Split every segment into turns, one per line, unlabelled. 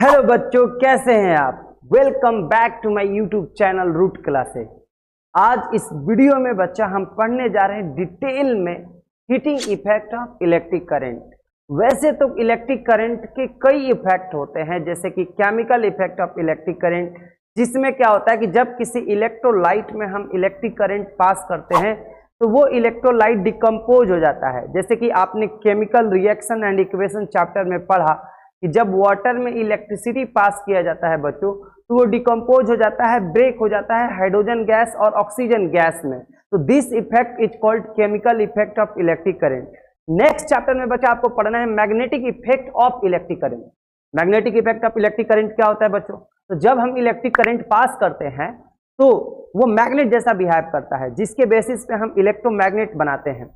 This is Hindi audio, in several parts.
हेलो बच्चों, कैसे हैं आप। Welcome back to my YouTube channel Root Classes. आज इस वीडियो में बच्चा हम पढ़ने जा रहे हैं डिटेल में heating effect of electric current. वैसे तो इलेक्ट्रिक करंट के कई इफेक्ट होते हैं, जैसे कि chemical effect of electric current, जिसमें क्या होता है कि जब किसी इलेक्ट्रोलाइट में हम इलेक्ट्रिक करंट पास करते हैं तो वो इलेक्ट्रोलाइट डिकम्पोज हो जाता है। जैसे कि आपने chemical reaction and equation chapter में पढ़ा कि जब वाटर में इलेक्ट्रिसिटी पास किया जाता है बच्चों, तो वो डिकम्पोज हो जाता है, ब्रेक हो जाता है हाइड्रोजन गैस और ऑक्सीजन गैस में। तो this effect is called chemical effect of electric current. Next chapter में बच्चा आपको पढ़ना है magnetic effect of electric current. Magnetic effect of electric current क्या होता है बच्चों? तो जब हम इलेक्ट्रिक करंट पास करते हैं तो वो मैग्नेट जैसा बिहेव करता है, जिसके बेसिस पे हम इलेक्ट्रोमैग्नेट बनाते हैं।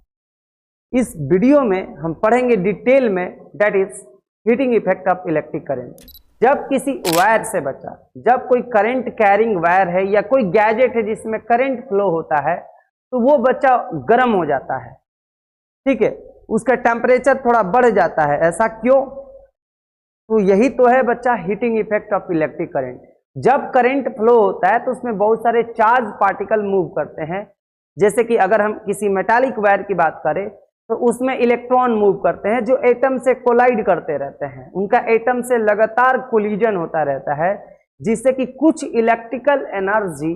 इस वीडियो में हम पढ़ेंगे डिटेल में, that is heating effect of electric current. जब किसी वायर से बच्चा, जब कोई करंट कैरिंग वायर है या कोई गैजेट है जिसमें करंट फ्लो होता है, तो वो बच्चा गर्म हो जाता है, ठीक है, उसका टेम्परेचर थोड़ा बढ़ जाता है। ऐसा क्यों? तो यही तो है बच्चा heating effect of electric current. जब करंट फ्लो होता है तो उसमें बहुत सारे चार्ज पार्टिकल मूव करते हैं। जैसे कि अगर हम किसी मेटालिक वायर की बात करें तो उसमें इलेक्ट्रॉन मूव करते हैं जो एटम से कोलाइड करते रहते हैं, उनका एटम से लगातार कोलिजन होता रहता है, जिससे कि कुछ इलेक्ट्रिकल एनर्जी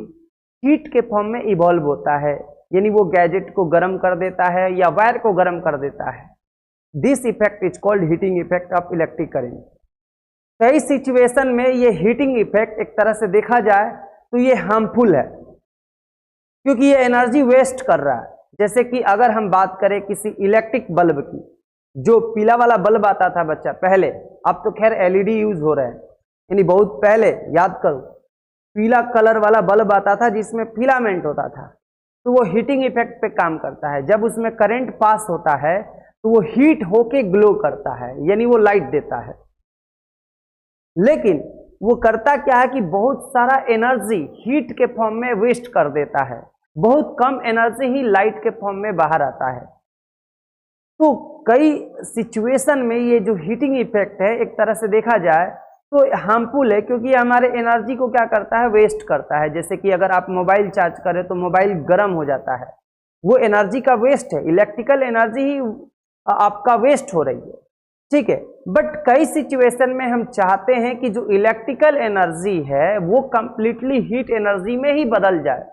हीट के फॉर्म में इवॉल्व होता है, यानी वो गैजेट को गर्म कर देता है या वायर को गर्म कर देता है। This effect is called heating effect of electric current. कई सिचुएशन में ये हीटिंग इफेक्ट एक तरह से देखा जाए तो ये हार्मफुल है, क्योंकि ये एनर्जी वेस्ट कर रहा है। जैसे कि अगर हम बात करें किसी इलेक्ट्रिक बल्ब की, जो पीला वाला बल्ब आता था बच्चा पहले, अब तो खैर एलईडी यूज हो रहे हैं, यानी बहुत पहले याद करो पीला कलर वाला बल्ब आता था जिसमें फिलामेंट होता था, तो वो हीटिंग इफेक्ट पे काम करता है। जब उसमें करंट पास होता है तो वो हीट होके ग्लो करता है, यानी वो लाइट देता है। लेकिन वो करता क्या है कि बहुत सारा एनर्जी हीट के फॉर्म में वेस्ट कर देता है, बहुत कम एनर्जी ही लाइट के फॉर्म में बाहर आता है। तो कई सिचुएशन में ये जो हीटिंग इफेक्ट है एक तरह से देखा जाए तो हार्मफुल है, क्योंकि हमारे एनर्जी को क्या करता है, वेस्ट करता है। जैसे कि अगर आप मोबाइल चार्ज करें तो मोबाइल गर्म हो जाता है, वो एनर्जी का वेस्ट है, इलेक्ट्रिकल एनर्जी ही आपका वेस्ट हो रही है, ठीक है। बट कई सिचुएशन में हम चाहते हैं कि जो इलेक्ट्रिकल एनर्जी है वो कंप्लीटली हीट एनर्जी में ही बदल जाए।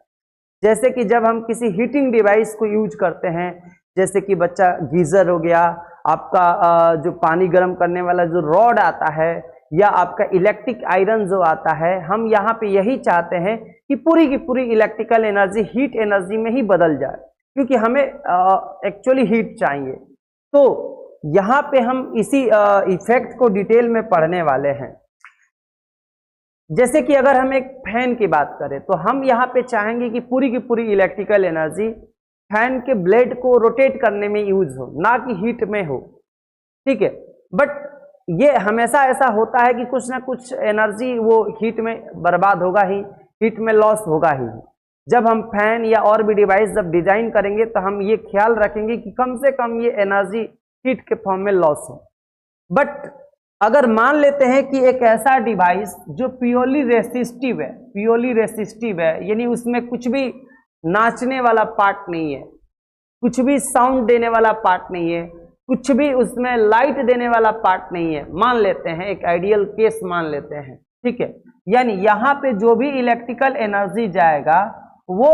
जैसे कि जब हम किसी हीटिंग डिवाइस को यूज करते हैं, जैसे कि बच्चा गीजर हो गया, आपका जो पानी गर्म करने वाला जो रॉड आता है, या आपका इलेक्ट्रिक आयरन जो आता है, हम यहाँ पे यही चाहते हैं कि पूरी की पूरी इलेक्ट्रिकल एनर्जी हीट एनर्जी में ही बदल जाए, क्योंकि हमें एक्चुअली हीट चाहिए। तो यहाँ पे हम इसी इफेक्ट को डिटेल में पढ़ने वाले हैं। जैसे कि अगर हम एक फैन की बात करें तो हम यहाँ पे चाहेंगे कि पूरी की पूरी इलेक्ट्रिकल एनर्जी फैन के ब्लेड को रोटेट करने में यूज हो, ना कि हीट में हो, ठीक है। बट ये हमेशा ऐसा होता है कि कुछ ना कुछ एनर्जी वो हीट में बर्बाद होगा ही, हीट में लॉस होगा ही। जब हम फैन या और भी डिवाइस जब डिजाइन करेंगे तो हम ये ख्याल रखेंगे कि कम से कम ये एनर्जी हीट के फॉर्म में लॉस हो। बट अगर मान लेते हैं कि एक ऐसा डिवाइस जो प्योरली रेसिस्टिव है, यानी उसमें कुछ भी नाचने वाला पार्ट नहीं है, कुछ भी साउंड देने वाला पार्ट नहीं है, कुछ भी उसमें लाइट देने वाला पार्ट नहीं है, मान लेते हैं एक आइडियल केस मान लेते हैं, ठीक है। यानी यहाँ पे जो भी इलेक्ट्रिकल एनर्जी जाएगा वो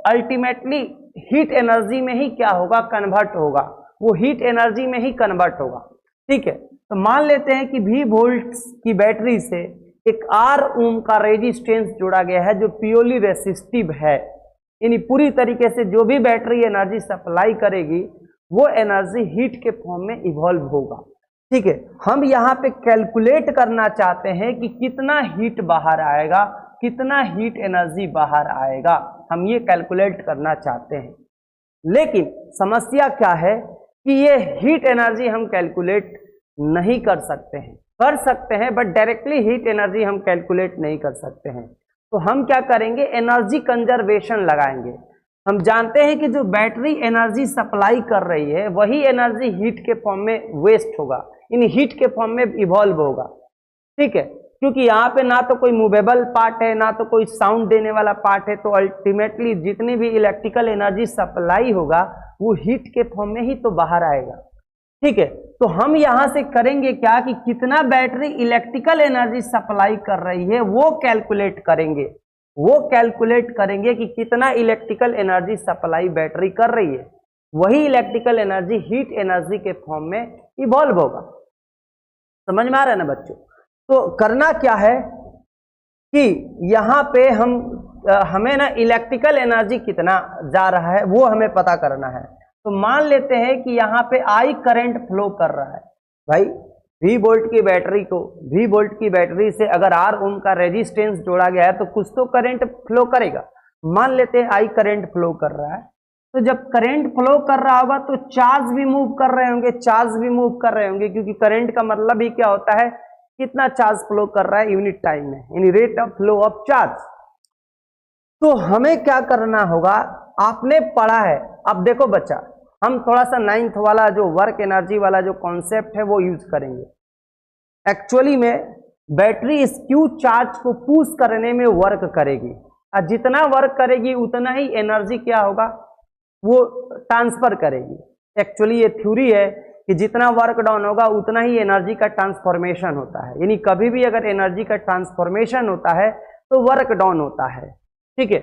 अल्टीमेटली हीट एनर्जी में ही क्या होगा, कन्वर्ट होगा, वो हीट एनर्जी में ही कन्वर्ट होगा, ठीक है। तो मान लेते हैं कि V वोल्ट्स की बैटरी से एक R ओम का रेजिस्टेंस जोड़ा गया है जो प्योरली रेसिस्टिव है, यानी पूरी तरीके से जो भी बैटरी एनर्जी सप्लाई करेगी वो एनर्जी हीट के फॉर्म में इवॉल्व होगा, ठीक है। हम यहाँ पे कैलकुलेट करना चाहते हैं कि कितना हीट बाहर आएगा, कितना हीट एनर्जी बाहर आएगा, हम ये कैलकुलेट करना चाहते हैं। लेकिन समस्या क्या है कि ये हीट एनर्जी हम कैलकुलेट नहीं कर सकते हैं, बट डायरेक्टली हीट एनर्जी हम कैलकुलेट नहीं कर सकते हैं। तो हम क्या करेंगे, एनर्जी कंजर्वेशन लगाएंगे। हम जानते हैं कि जो बैटरी एनर्जी सप्लाई कर रही है वही एनर्जी हीट के फॉर्म में वेस्ट होगा, यानी हीट के फॉर्म में इवॉल्व होगा, ठीक है। क्योंकि यहाँ पे ना तो कोई मूवेबल पार्ट है ना तो कोई साउंड देने वाला पार्ट है, तो अल्टीमेटली जितनी भी इलेक्ट्रिकल एनर्जी सप्लाई होगा वो हीट के फॉर्म में ही तो बाहर आएगा। ठीक है, तो हम यहां से करेंगे क्या कि कितना बैटरी इलेक्ट्रिकल एनर्जी सप्लाई कर रही है वो कैलकुलेट करेंगे। वो कैलकुलेट करेंगे कि कितना इलेक्ट्रिकल एनर्जी सप्लाई बैटरी कर रही है, वही इलेक्ट्रिकल एनर्जी हीट एनर्जी के फॉर्म में इवॉल्व होगा। समझ में आ रहा है ना बच्चों? तो करना क्या है कि यहां पे हमें ना इलेक्ट्रिकल एनर्जी कितना जा रहा है वो हमें पता करना है। तो मान लेते हैं कि यहाँ पे आई करंट फ्लो कर रहा है। भाई V वोल्ट की बैटरी को V वोल्ट की बैटरी से अगर R ओम का रेजिस्टेंस जोड़ा गया है तो कुछ तो करंट फ्लो करेगा। मान लेते हैं आई करंट फ्लो कर रहा है, तो जब करंट फ्लो कर रहा होगा तो चार्ज भी मूव कर रहे होंगे, क्योंकि करंट का मतलब ही क्या होता है, कितना चार्ज फ्लो कर रहा है यूनिट टाइम में, यानी rate of flow of charge. तो हमें क्या करना होगा, आपने पढ़ा है, अब देखो बच्चा हम थोड़ा सा 9th वाला जो वर्क एनर्जी वाला जो कॉन्सेप्ट है वो यूज करेंगे। एक्चुअली में बैटरी इस क्यू चार्ज को पुश करने में वर्क करेगी, और जितना वर्क करेगी उतना ही एनर्जी क्या होगा, वो ट्रांसफर करेगी। एक्चुअली ये थ्योरी है कि जितना वर्क डाउन होगा उतना ही एनर्जी का ट्रांसफॉर्मेशन होता है, यानी कभी भी अगर एनर्जी का ट्रांसफॉर्मेशन होता है तो वर्क डाउन होता है। ठीक है,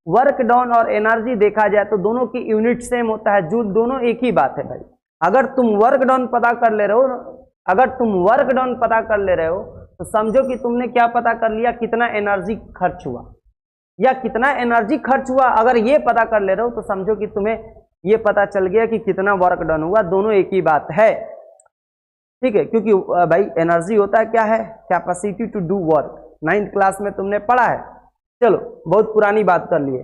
वर्क डाउन और एनर्जी देखा जाए तो दोनों की यूनिट सेम होता है, जो दोनों एक ही बात है भाई। अगर तुम वर्क डाउन पता कर ले रहे हो, तो समझो कि तुमने क्या पता कर लिया, कितना एनर्जी खर्च हुआ या कितना एनर्जी खर्च हुआ। अगर ये पता कर ले रहे हो तो समझो कि तुम्हें ये पता चल गया कि कितना वर्क डन हुआ, दोनों एक ही बात है। ठीक है, क्योंकि भाई एनर्जी होता है क्या है, capacity to do work, 9th class में तुमने पढ़ा है। चलो बहुत पुरानी बात कर लिए,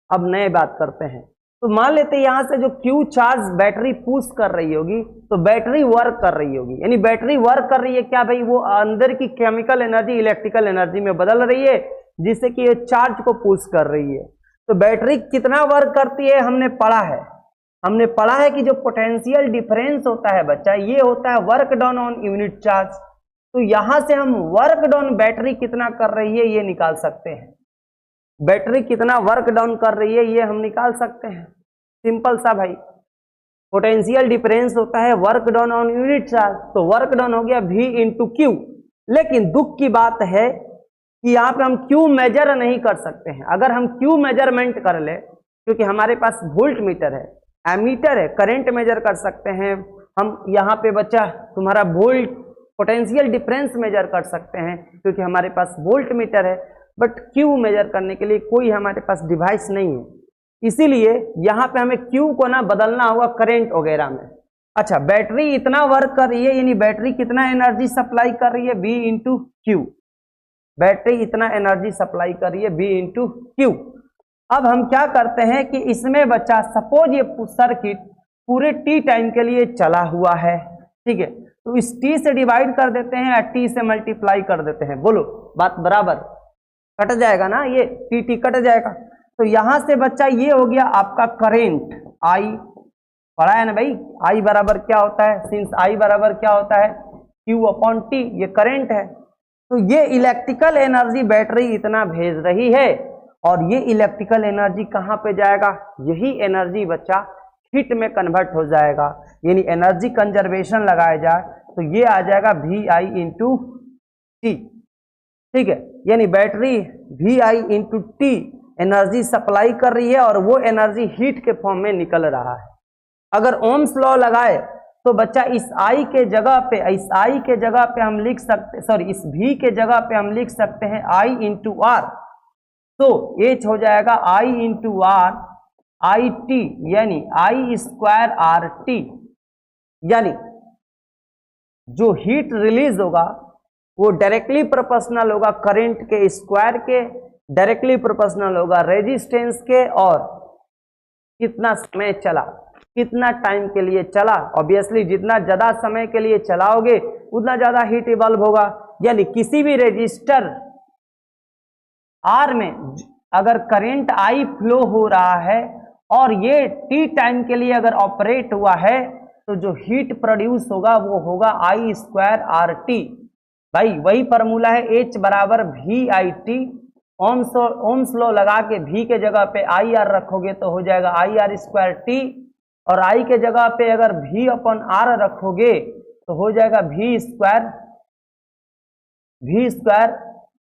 अब नए बात करते हैं। तो मान लेते हैं यहां से जो क्यू चार्ज बैटरी पुश कर रही होगी तो बैटरी वर्क कर रही होगी, यानी बैटरी वर्क कर रही है क्या भाई, वो अंदर की केमिकल एनर्जी इलेक्ट्रिकल एनर्जी में बदल रही है जिससे कि ये चार्ज को पुश कर रही है। तो बैटरी कितना वर्क करती है हमने पढ़ा है कि जो पोटेंशियल डिफरेंस होता है बच्चा, ये होता है work down on unit charge. तो यहां से हम वर्क डाउन बैटरी कितना कर रही है ये निकाल सकते हैं, बैटरी कितना वर्क डाउन कर रही है ये हम निकाल सकते हैं। सिंपल सा भाई, पोटेंशियल डिफरेंस होता है work down on unit charge, तो वर्क डाउन हो गया V इंटू क्यू। लेकिन दुख की बात है कि यहाँ पे हम क्यू मेजर नहीं कर सकते हैं। अगर हम क्यू मेजरमेंट कर ले, क्योंकि हमारे पास वोल्ट मीटर है, एमीटर है, करंट मेजर कर सकते हैं हम। यहाँ पे बच्चा तुम्हारा वोल्ट पोटेंशियल डिफरेंस मेजर कर सकते हैं क्योंकि हमारे पास वोल्ट मीटर है, बट क्यू मेजर करने के लिए कोई हमारे पास डिवाइस नहीं है। इसीलिए यहाँ पे हमें क्यू को ना बदलना होगा करंट वगैरह में। अच्छा, बैटरी इतना वर्क कर रही है, यानी बैटरी कितना एनर्जी सप्लाई कर रही है, V इंटू क्यू। बैटरी इतना एनर्जी सप्लाई कर रही है V इंटू क्यू। अब हम क्या करते हैं कि इसमें बच्चा सपोज ये सर्किट पूरे T टाइम के लिए चला हुआ है, ठीक है, तो इस T से डिवाइड कर देते हैं या T से मल्टीप्लाई कर देते हैं। बोलो बात बराबर, कट जाएगा ना, ये T कट जाएगा। तो यहां से बच्चा ये हो गया आपका करेंट I, पढ़ा है ना भाई, I बराबर क्या होता है, सिंस I बराबर क्या होता है, Q अपॉन T, ये करेंट है। तो ये इलेक्ट्रिकल एनर्जी बैटरी इतना भेज रही है और ये इलेक्ट्रिकल एनर्जी कहाँ पे जाएगा, यही एनर्जी बच्चा हीट में कन्वर्ट हो जाएगा, यानी एनर्जी कंजर्वेशन लगाया जाए तो ये आ जाएगा VI इंटू टी। ठीक है, यानी battery VI into T energy supply कर रही है और वो एनर्जी हीट के फॉर्म में निकल रहा है। अगर ओम्स लॉ लगाए तो बच्चा इस I के जगह पे हम लिख सकते, सॉरी इस V के जगह पे हम लिख सकते हैं I इंटू आर। तो H हो जाएगा I into are I T, यानी I स्क्वायर आर टी, यानी जो हीट रिलीज होगा वो डायरेक्टली प्रोपोर्शनल होगा करंट के स्क्वायर के, डायरेक्टली प्रोपोर्शनल होगा रेजिस्टेंस के, और कितना समय चला, कितना टाइम के लिए चला। ऑब्वियसली जितना ज्यादा समय के लिए चलाओगे उतना ज्यादा हीट इवॉल्व होगा। यानी किसी भी रेजिस्टर R में अगर करंट I फ्लो हो रहा है और ये T टाइम के लिए अगर ऑपरेट हुआ है तो जो हीट प्रोड्यूस होगा वो होगा I स्क्वायर आर टी। भाई वही फॉर्मूला है, H बराबर VIT। ओम्स लॉ लगा के V के जगह पे IR रखोगे तो हो जाएगा IR स्क्वायर T, और I के जगह पे अगर V अपॉन R रखोगे तो हो जाएगा V square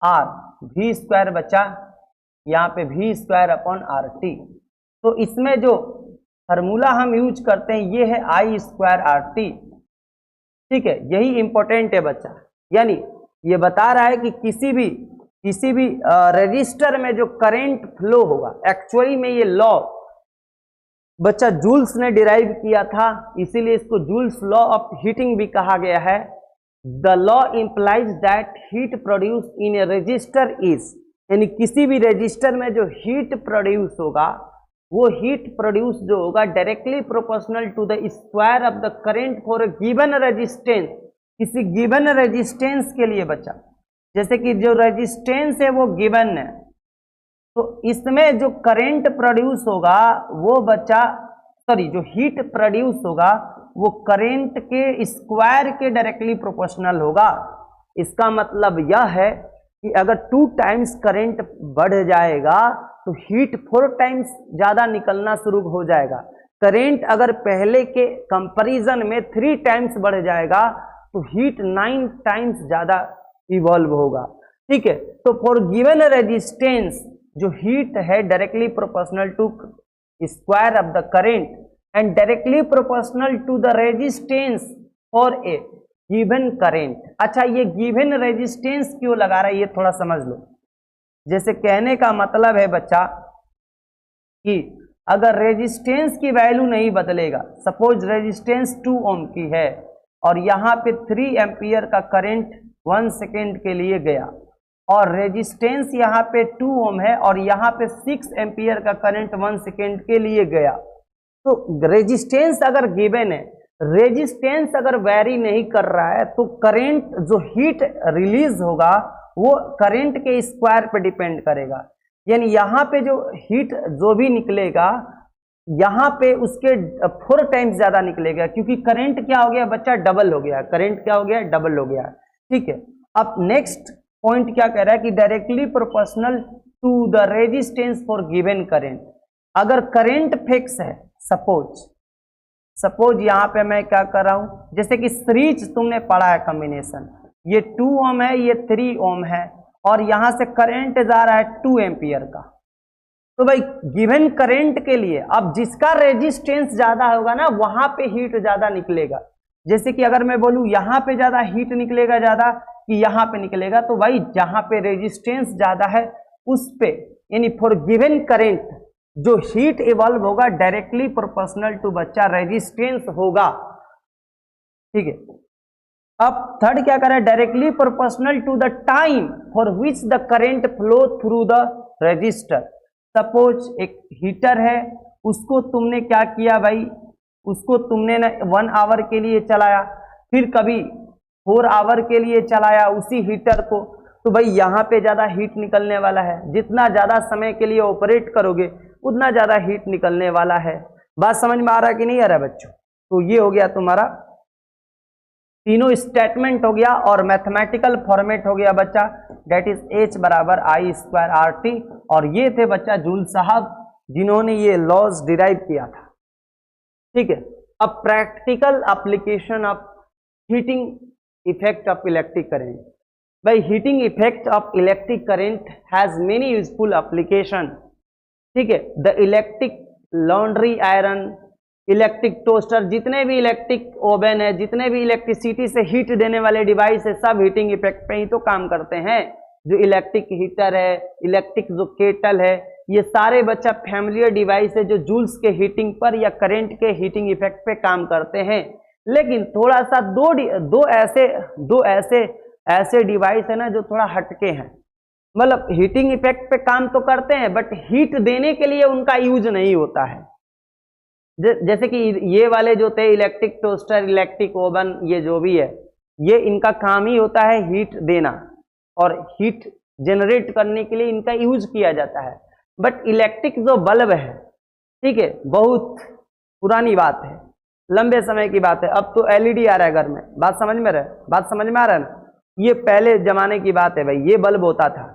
R, V square बचा यहाँ पे V स्क्वायर अपॉन RT। तो इसमें जो फार्मूला हम यूज करते हैं ये है I स्क्वायर RT। ठीक है, यही इंपॉर्टेंट है बच्चा, यानी ये बता रहा है कि किसी भी रजिस्टर में जो करंट फ्लो होगा, एक्चुअली में ये लॉ बच्चा जूल्स ने डिराइव किया था, इसीलिए इसको जूल्स लॉ ऑफ हीटिंग भी कहा गया है। The law implies that heat produce in A register is, यानी किसी भी रजिस्टर में जो हीट प्रोड्यूस होगा वो हीट प्रोड्यूस जो होगा directly proportional to the square of the current for a given resistance. किसी गिवन रेजिस्टेंस के लिए बच्चा, जैसे कि जो रेजिस्टेंस है वो गिवन है, तो इसमें जो करंट प्रोड्यूस होगा वो बच्चा, सॉरी जो हीट प्रोड्यूस होगा वो करंट के स्क्वायर के डायरेक्टली प्रोपोर्शनल होगा। इसका मतलब यह है कि अगर 2 टाइम्स करंट बढ़ जाएगा तो हीट 4 टाइम्स ज़्यादा निकलना शुरू हो जाएगा। करंट अगर पहले के कंपैरिजन में 3 टाइम्स बढ़ जाएगा तो हीट 9 टाइम्स ज़्यादा इवॉल्व होगा। ठीक है, तो फॉर गिवन रेजिस्टेंस जो हीट है directly proportional to square of the current and directly proportional to the resistance for a given current. अच्छा, ये गिवन रेजिस्टेंस क्यों लगा रहा है ये थोड़ा समझ लो। जैसे कहने का मतलब है बच्चा कि अगर रेजिस्टेंस की वैल्यू नहीं बदलेगा, सपोज रेजिस्टेंस 2 ओम की है और यहाँ पे 3 एम्पियर का करंट 1 सेकेंड के लिए गया, और रेजिस्टेंस यहाँ पे 2 ओम है और यहाँ पे 6 एम्पियर का करंट 1 सेकेंड के लिए गया, तो रेजिस्टेंस अगर गिवन है, रेजिस्टेंस अगर वैरी नहीं कर रहा है तो करंट जो हीट रिलीज होगा वो करंट के स्क्वायर पे डिपेंड करेगा। यानी यहाँ पे जो हीट जो भी निकलेगा यहाँ पे उसके 4 टाइम्स ज्यादा निकलेगा, क्योंकि करंट क्या हो गया बच्चा, डबल हो गया। करंट क्या हो गया, डबल हो गया। ठीक है, अब नेक्स्ट पॉइंट क्या कह रहा है कि directly proportional to the resistance for given current. अगर करंट फिक्स है, सपोज यहाँ पे मैं क्या कर रहा हूं, जैसे कि सीरीज तुमने पढ़ा है कॉम्बिनेशन, ये 2 ओम है, ये 3 ओम है और यहां से करंट जा रहा है 2 एम्पियर का। तो भाई गिवन करंट के लिए अब जिसका रेजिस्टेंस ज्यादा होगा ना वहां पे हीट ज्यादा निकलेगा। जैसे कि अगर मैं बोलूं यहां पे ज्यादा हीट निकलेगा ज्यादा कि यहां पे निकलेगा, तो भाई जहां पे रेजिस्टेंस ज्यादा है उस पे, यानी फॉर गिवन करंट जो हीट इवॉल्व होगा डायरेक्टली प्रोपोर्शनल टू बच्चा रेजिस्टेंस होगा। ठीक है, अब थर्ड क्या कर रहा है, directly proportional to the time for which the current flow through the resistor. Suppose एक हीटर है, उसको तुमने क्या किया भाई, उसको तुमने ना 1 आवर के लिए चलाया, फिर कभी 4 आवर के लिए चलाया उसी हीटर को, तो भाई यहाँ पे ज्यादा हीट निकलने वाला है। जितना ज्यादा समय के लिए ऑपरेट करोगे उतना ज्यादा हीट निकलने वाला है। बात समझ में आ रहा है कि नहीं आ रहा बच्चों? तो ये हो गया तुम्हारा तीनों स्टेटमेंट हो गया और मैथमेटिकल फॉर्मेट हो गया बच्चा, डेट इज H बराबर I स्क्वायर RT। और ये थे बच्चा जूल साहब जिन्होंने ये लॉज डिराइव किया था। ठीक है, अब practical application of heating effect of electric current. भाई heating effect of electric current has many useful application. ठीक है, the electric laundry iron, electric toaster, जितने भी इलेक्ट्रिक ओवन है, जितने भी इलेक्ट्रिसिटी से हीट देने वाले डिवाइस है, सब हीटिंग इफेक्ट पे ही तो काम करते हैं। जो इलेक्ट्रिक हीटर है, इलेक्ट्रिक जो केटल है, ये सारे बच्चा फैमिलियर डिवाइस है जो जूल्स के हीटिंग पर या करंट के हीटिंग इफेक्ट पे काम करते हैं। लेकिन थोड़ा सा दो ऐसे डिवाइस है ना जो थोड़ा हटके हैं, मतलब हीटिंग इफेक्ट पे काम तो करते हैं बट हीट देने के लिए उनका यूज नहीं होता है। जैसे कि ये वाले जो थे इलेक्ट्रिक टोस्टर, इलेक्ट्रिक ओवन, ये जो भी है, ये इनका काम ही होता है हीट देना और हीट जनरेट करने के लिए इनका यूज किया जाता है। बट इलेक्ट्रिक जो बल्ब है, ठीक है, बहुत पुरानी बात है, लंबे समय की बात है। अब तो एलईडी आ रहा है घर में। बात समझ में आ रहा है ना? ये पहले जमाने की बात है भाई, ये बल्ब होता था,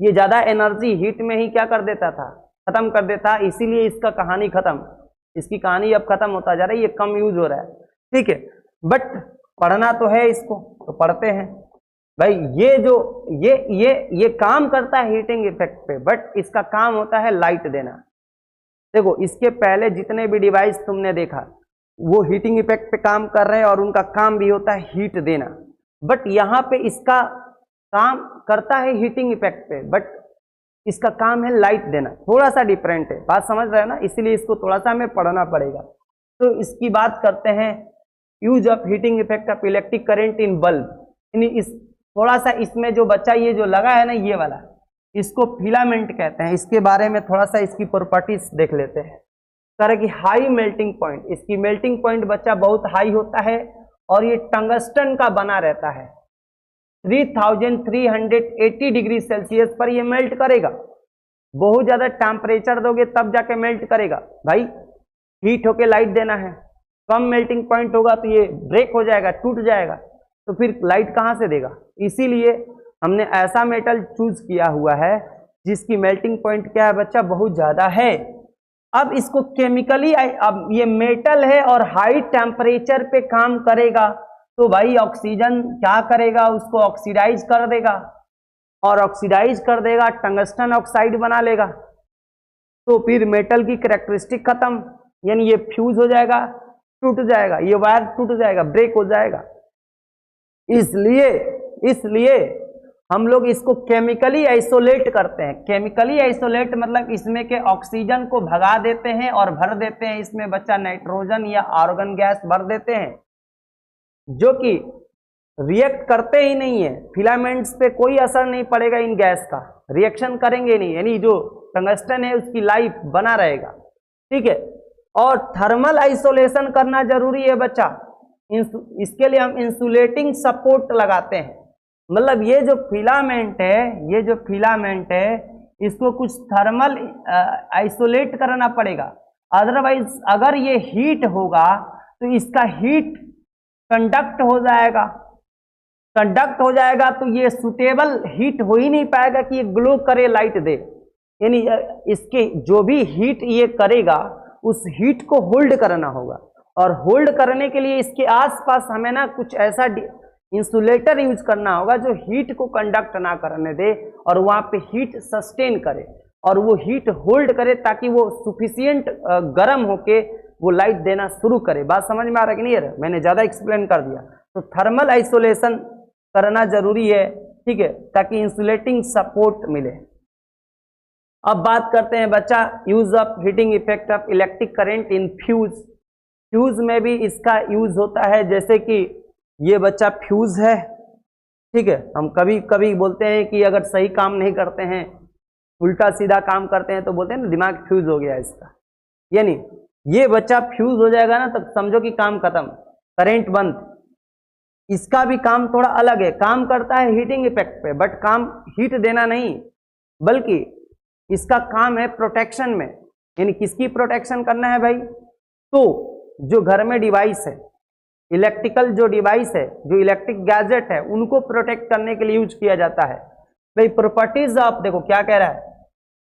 ये ज्यादा एनर्जी हीट में ही क्या कर देता था, खत्म कर देता, इसीलिए इसका कहानी खत्म, इसकी कहानी अब खत्म होता जा रहा है, ये कम यूज हो रहा है, ठीक है। बट पढ़ना तो है इसको, तो पढ़ते हैं भाई। ये जो ये काम करता है हीटिंग इफेक्ट पे, बट इसका काम होता है लाइट देना। देखो इसके पहले जितने भी डिवाइस तुमने देखा वो हीटिंग इफेक्ट पे काम कर रहे हैं और उनका काम भी होता है हीट देना, बट यहाँ पे इसका काम करता है हीटिंग इफेक्ट पे, बट इसका काम है लाइट देना। थोड़ा सा डिफरेंट है, बात समझ रहे हैं ना, इसीलिए इसको थोड़ा सा हमें पढ़ना पड़ेगा। तो इसकी बात करते हैं, use of heating effect of electric current in bulb. इस थोड़ा सा इसमें जो बच्चा ये जो लगा है ना, ये वाला, इसको फिलामेंट कहते हैं। इसके बारे में थोड़ा सा इसकी प्रॉपर्टीज देख लेते हैं। तरह की हाई मेल्टिंग पॉइंट, इसकी मेल्टिंग पॉइंट बच्चा बहुत हाई होता है और ये टंगस्टन का बना रहता है। 3380 डिग्री सेल्सियस पर ये मेल्ट करेगा। बहुत ज्यादा टेम्परेचर दोगे तब जाके मेल्ट करेगा भाई, हीट होके लाइट देना है। कम मेल्टिंग पॉइंट होगा तो ये ब्रेक हो जाएगा, टूट जाएगा, तो फिर लाइट कहाँ से देगा। इसीलिए हमने ऐसा मेटल चूज किया हुआ है जिसकी मेल्टिंग पॉइंट क्या है बच्चा, बहुत ज्यादा है। अब इसको केमिकली, अब ये मेटल है और हाई टेम्परेचर पे काम करेगा, तो भाई ऑक्सीजन क्या करेगा, उसको ऑक्सीडाइज कर देगा, और ऑक्सीडाइज कर देगा टंगस्टन ऑक्साइड बना लेगा। तो फिर मेटल की कैरेक्टरिस्टिक खत्म, यानी ये फ्यूज हो जाएगा, टूट जाएगा, ये वायर टूट जाएगा, ब्रेक हो जाएगा। इसलिए हम लोग इसको केमिकली आइसोलेट करते हैं। केमिकली आइसोलेट मतलब इसमें के ऑक्सीजन को भगा देते हैं और भर देते हैं इसमें बच्चा नाइट्रोजन या आर्गन गैस भर देते हैं, जो कि रिएक्ट करते ही नहीं है। फिलामेंट्स पे कोई असर नहीं पड़ेगा, इन गैस का रिएक्शन करेंगे नहीं, यानी जो टंगस्टन है उसकी लाइफ बना रहेगा, ठीक है। और थर्मल आइसोलेशन करना जरूरी है बच्चा। इसके लिए हम इंसुलेटिंग सपोर्ट लगाते हैं, मतलब ये जो फिलामेंट है इसको कुछ थर्मल आइसोलेट करना पड़ेगा। अदरवाइज अगर ये हीट होगा तो इसका हीट कंडक्ट हो जाएगा, तो ये सुटेबल हीट हो ही नहीं पाएगा कि ये ग्लो करे, लाइट दे। यानी इसके जो भी हीट ये करेगा उस हीट को होल्ड करना होगा, और होल्ड करने के लिए इसके आसपास हमें ना कुछ ऐसा इंसुलेटर यूज करना होगा जो हीट को कंडक्ट ना करने दे और वहां पे हीट सस्टेन करे और वो हीट होल्ड करे, ताकि वो सुफिशियंट गर्म होके वो लाइट देना शुरू करे। बात समझ में आ रहा है कि नहीं? मैंने ज्यादा एक्सप्लेन कर दिया। तो थर्मल आइसोलेशन करना जरूरी है, ठीक है, ताकि इंसुलेटिंग सपोर्ट मिले। अब बात करते हैं बच्चा use of heating effect of electric current in fuse. Fuse में भी इसका यूज होता है, जैसे कि ये बच्चा फ्यूज है, ठीक है। हम कभी कभी बोलते हैं कि अगर सही काम नहीं करते हैं, उल्टा सीधा काम करते हैं, तो बोलते हैं ना दिमाग फ्यूज हो गया इसका। यानी ये बच्चा फ्यूज हो जाएगा ना, तब समझो कि काम खत्म, करंट बंद। इसका भी काम थोड़ा अलग है, काम करता है हीटिंग इफेक्ट पे, बट काम हीट देना नहीं, बल्कि इसका काम है प्रोटेक्शन में। यानी किसकी प्रोटेक्शन करना है भाई? तो जो घर में डिवाइस है, इलेक्ट्रिकल जो डिवाइस है, जो इलेक्ट्रिक गैजेट है, उनको प्रोटेक्ट करने के लिए यूज किया जाता है भाई। प्रॉपर्टीज ऑफ, देखो क्या कह रहा है,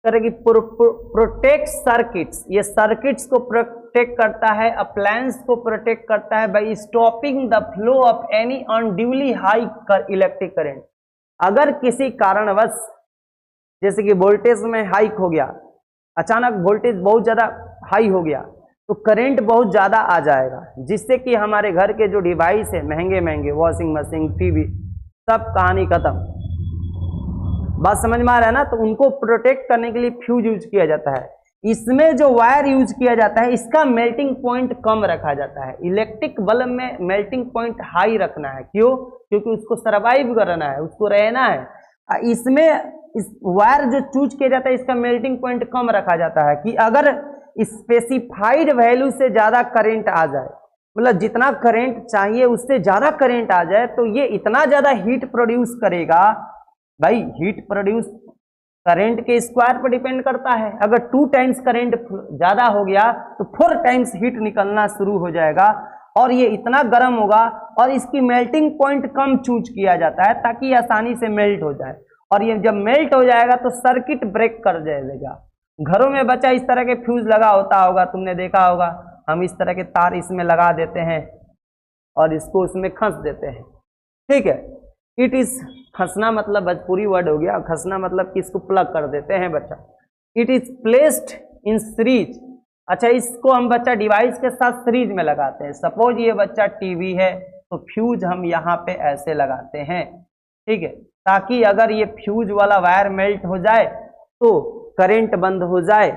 कि प्रोटेक्ट सर्किट्स, ये सर्किट्स को प्रोटेक्ट करता है, अप्लायंस को प्रोटेक्ट करता है by stopping the flow of any unduly high electric current. अगर किसी कारणवश जैसे कि वोल्टेज में हाइक हो गया, अचानक वोल्टेज बहुत ज्यादा हाई हो गया, तो करंट बहुत ज्यादा आ जाएगा, जिससे कि हमारे घर के जो डिवाइस है, महंगे वॉशिंग मशीन, टीवी, सब कहानी खत्म। बात समझ में आ रहा है ना? तो उनको प्रोटेक्ट करने के लिए फ्यूज यूज किया जाता है। इसमें जो वायर यूज किया जाता है, इसका मेल्टिंग पॉइंट कम रखा जाता है। इलेक्ट्रिक बल्ब में मेल्टिंग पॉइंट हाई रखना है, क्यों? क्योंकि उसको सर्वाइव करना है, उसको रहना है। इसमें इस वायर जो चूज किया जाता है, इसका मेल्टिंग पॉइंट कम रखा जाता है कि अगर स्पेसिफाइड वैल्यू से ज्यादा करंट आ जाए, मतलब जितना करंट चाहिए उससे ज्यादा करंट आ जाए, तो ये इतना ज्यादा हीट प्रोड्यूस करेगा। भाई हीट प्रोड्यूस करंट के स्क्वायर पर डिपेंड करता है। अगर 2 टाइम्स करंट ज्यादा हो गया तो 4 टाइम्स हीट निकलना शुरू हो जाएगा। और ये इतना गर्म होगा और इसकी मेल्टिंग पॉइंट कम चूज किया जाता है ताकि ये आसानी से मेल्ट हो जाए। और ये जब मेल्ट हो जाएगा तो सर्किट ब्रेक कर देगा। घरों में बच्चा इस तरह के फ्यूज लगा होता होगा, तुमने देखा होगा, हम इस तरह के तार इसमें लगा देते हैं और इसको उसमें खस देते हैं। ठीक है, इट इज खसना मतलब भोजपुरी वर्ड हो गया, खसना मतलब कि इसको प्लग कर देते हैं बच्चा। It is placed in series. अच्छा, इसको हम बच्चा डिवाइस के साथ सीरीज में लगाते हैं। सपोज ये बच्चा टीवी है तो फ्यूज हम यहाँ पे ऐसे लगाते हैं, ठीक है, ताकि अगर ये फ्यूज वाला वायर मेल्ट हो जाए तो करंट बंद हो जाए।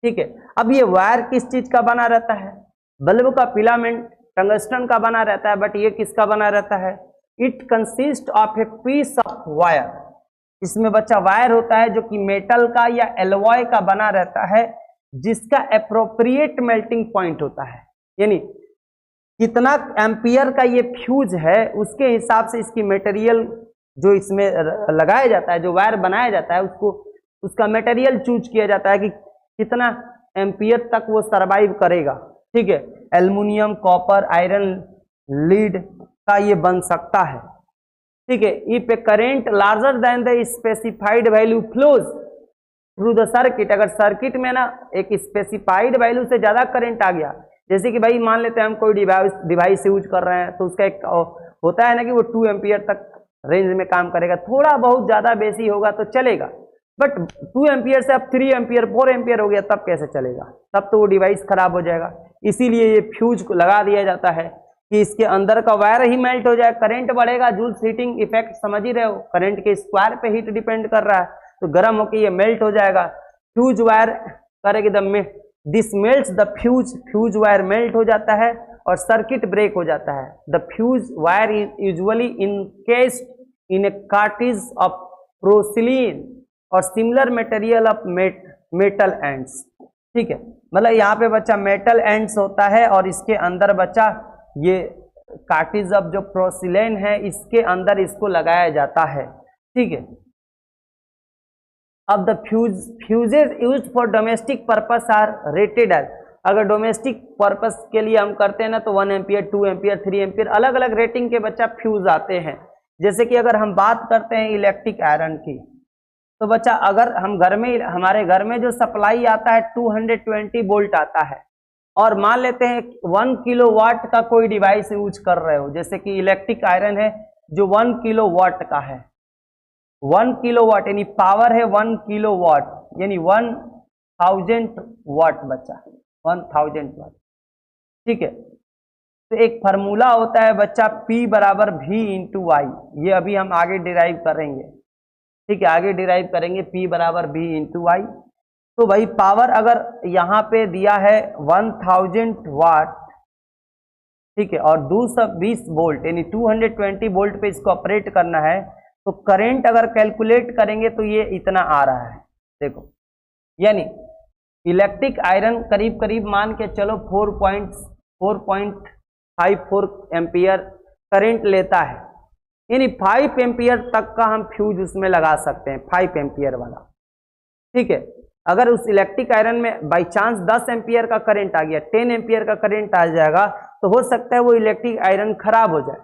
ठीक है, अब ये वायर किस चीज का बना रहता है? बल्ब का फिलामेंट टंगस्टन का बना रहता है, बट ये किसका बना रहता है? It consist of a piece of wire. इसमें बच्चा वायर होता है जो कि मेटल का या एलॉय का बना रहता है, जिसका एप्रोप्रिएट मेल्टिंग पॉइंट होता है। यानी कितना एम्पियर का ये फ्यूज है उसके हिसाब से इसकी मटेरियल जो इसमें लगाया जाता है, जो वायर बनाया जाता है, उसको उसका मटेरियल चूज किया जाता है कि कितना एम्पियर तक वो सरवाइव करेगा। ठीक है, एल्युमिनियम, कॉपर, आयरन, लीड का ये बन सकता है। ठीक है, if A current larger than the specified value flows through the circuit. अगर सर्किट में ना एक स्पेसिफाइड वैल्यू से ज्यादा करंट आ गया, जैसे कि भाई मान लेते हैं हम कोई डिवाइस यूज कर रहे हैं तो उसका एक होता है ना कि वो 2 एम्पियर तक रेंज में काम करेगा, थोड़ा बहुत ज्यादा बेसी होगा तो चलेगा, बट 2 एम्पियर से अब 3 एम्पियर 4 एम्पियर हो गया तब कैसे चलेगा? तब तो वो डिवाइस खराब हो जाएगा। इसीलिए ये फ्यूज को लगा दिया जाता है कि इसके अंदर का वायर ही मेल्ट हो जाए। करंट बढ़ेगा, जूल्स हीटिंग इफेक्ट समझ ही रहे हो, करंट के स्क्वायर पे हीट डिपेंड कर रहा है, तो गर्म होकर ये मेल्ट हो जाएगा। फ्यूज वायर करेगी this melts the fuse, fuse wire melt हो जाता है और सर्किट ब्रेक हो जाता है। The fuse wire is usually encased in a cartridge of porcelain और similar material of metal ends. ठीक है, मतलब यहाँ पे बच्चा मेटल एंड्स होता है और इसके अंदर बच्चा ये कार्ट्रिज ऑफ जो पोर्सिलेन है इसके अंदर इसको लगाया जाता है। ठीक है, अब the fuses used for domestic purpose are rated as. अगर डोमेस्टिक पर्पस के लिए हम करते हैं ना तो 1 एम्पियर, 2 एम्पियर, 3 एम्पियर अलग अलग रेटिंग के बच्चा फ्यूज आते हैं। जैसे कि अगर हम बात करते हैं इलेक्ट्रिक आयरन की, तो बच्चा अगर हम घर में, हमारे घर में जो सप्लाई आता है 220 वोल्ट आता है, और मान लेते हैं 1 किलोवाट का कोई डिवाइस यूज कर रहे हो, जैसे कि इलेक्ट्रिक आयरन है जो 1 किलोवाट का है, 1 किलोवाट यानी पावर है 1 किलोवाट यानी 1000 वाट बच्चा, 1000 वाट। ठीक है, तो एक फार्मूला होता है बच्चा P बराबर V इंटू आई, ये अभी हम आगे डिराइव करेंगे। ठीक है, आगे डिराइव करेंगे P बराबर V इंटू आई। तो भाई पावर अगर यहाँ पे दिया है 1000 वाट, ठीक है, और 220 वोल्ट यानी 220 वोल्ट पे इसको ऑपरेट करना है, तो करंट अगर कैलकुलेट करेंगे तो ये इतना आ रहा है। देखो, यानी इलेक्ट्रिक आयरन करीब करीब मान के चलो 4.54 एम्पियर करंट लेता है, यानी 5 एम्पियर तक का हम फ्यूज उसमें लगा सकते हैं, 5 एम्पियर वाला। ठीक है, अगर उस इलेक्ट्रिक आयरन में बाई चांस 10 एम्पियर का करंट आ गया, 10 एम्पियर का करंट आ जाएगा, तो हो सकता है वो इलेक्ट्रिक आयरन खराब हो जाए।